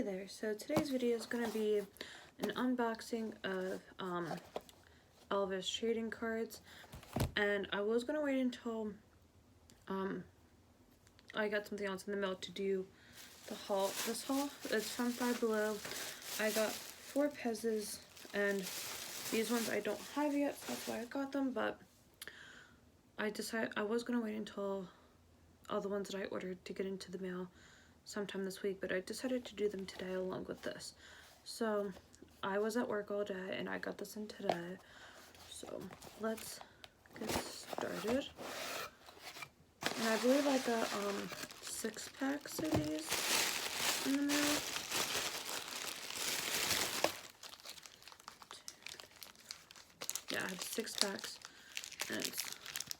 Hey there, so today's video is going to be an unboxing of Elvis trading cards, and I was going to wait until I got something else in the mail to do the haul. This haul is from Five Below. I got 4 Pezzes, and these ones I don't have yet, so that's why I got them, but I decided I was going to wait until all the ones that I ordered to get into the mail sometime this week, but I decided to do them today along with this. So I was at work all day and I got this in today, so let's get started. And I believe I got 6 packs of these in the mail. Yeah, I have 6 packs, and it's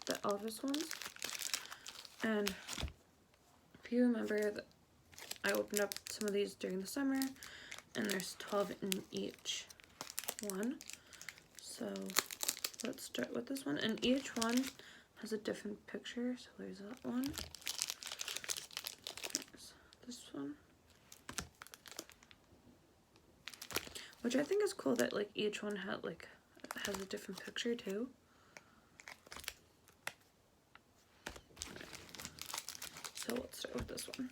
the Elvis ones. And if you remember that I opened up some of these during the summer, and there's 12 in each one. So let's start with this one, and each one has a different picture. So there's that one, there's this one, which I think is cool that like each one has a different picture too. So let's start with this one.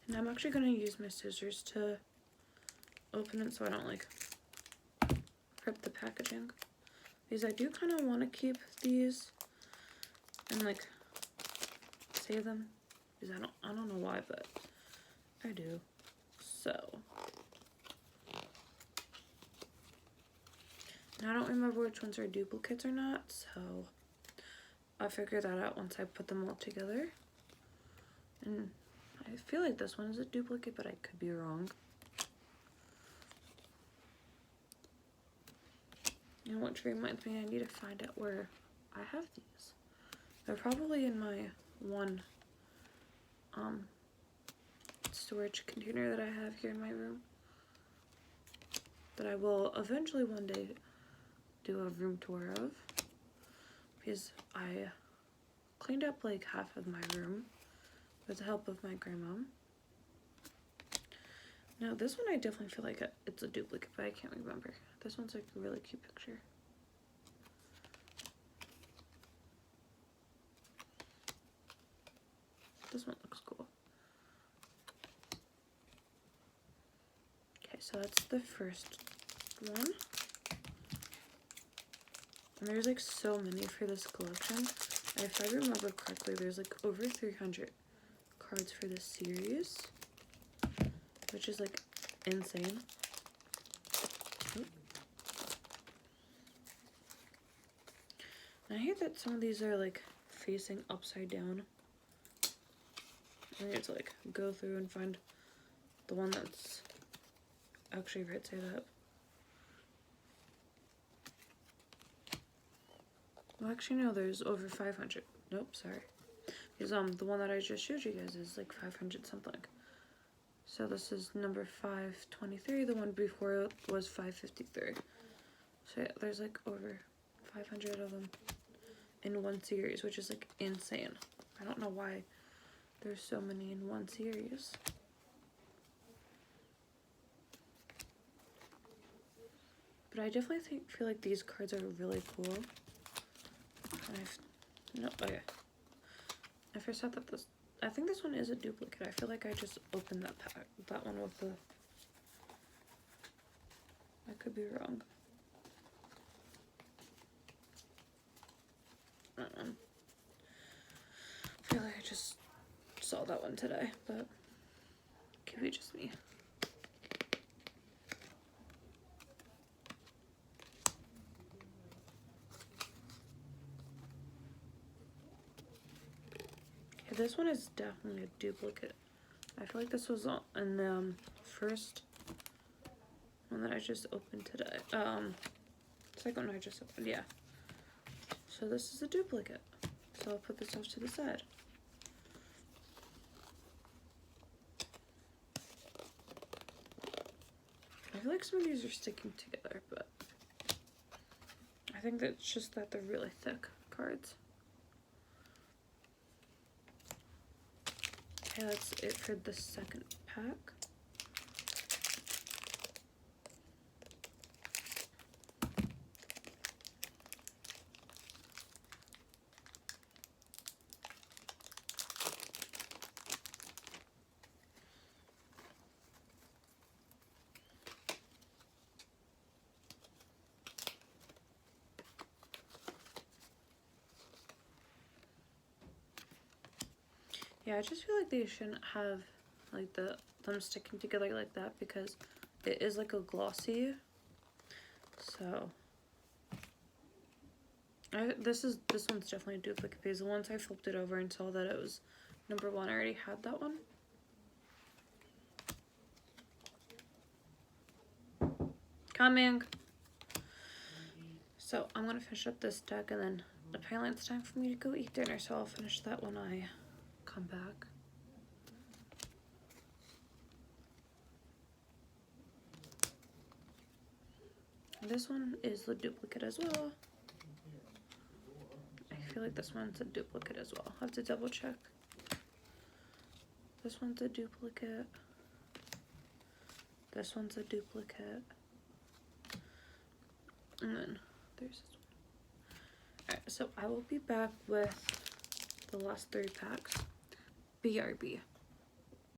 And I'm actually going to use my scissors to open it so I don't like rip the packaging, because I do kind of want to keep these and like save them, because I don't know why, but I do. So, and I don't remember which ones are duplicates or not, so I'll figure that out once I put them all together. And I feel like this one is a duplicate, but I could be wrong. And which reminds me, I need to find out where I have these. They're probably in my one storage container that I have here in my room, that I will eventually one day do a room tour of, because I cleaned up like half of my room with the help of my grandma. Now this one I definitely feel like it's a duplicate, but I can't remember. This one's like a really cute picture. This one looks cool. Okay, so that's the first one. And there's like so many for this collection. And if I remember correctly, there's like over 300 cards for this series, which is like insane. Oop. And I hear that some of these are like facing upside down. I need to like go through and find the one that's actually right side up. Well, actually no, there's over 500. Nope, sorry. Because the one that I just showed you guys is like 500 something. So this is number 523. The one before it was 553. So yeah, there's like over 500 of them in one series, which is like insane. I don't know why there's so many in one series. But I definitely feel like these cards are really cool. I first thought that I think this one is a duplicate. I feel like I just opened that one with the, I could be wrong. I feel like I just saw that one today, but it could be just me. Okay, this one is definitely a duplicate. I feel like this was in the first one that I just opened today. Second one I just opened, yeah. So this is a duplicate. So I'll put this off to the side. I feel like some of these are sticking together, but I think that's just that they're really thick cards. Okay, that's it for the second pack. Yeah, I just feel like they shouldn't have like them sticking together like that because it is like a glossy. So this one's definitely a duplicate because once I flipped it over and saw that it was number 1, I already had that one. Coming. So I'm gonna finish up this deck and then apparently it's time for me to go eat dinner, so I'll finish that when I come back. This one is the duplicate as well. I feel like this one's a duplicate as well. I have to double check. This one's a duplicate. This one's a duplicate. And then there's this one. Alright, so I will be back with the last 3 packs. BRB.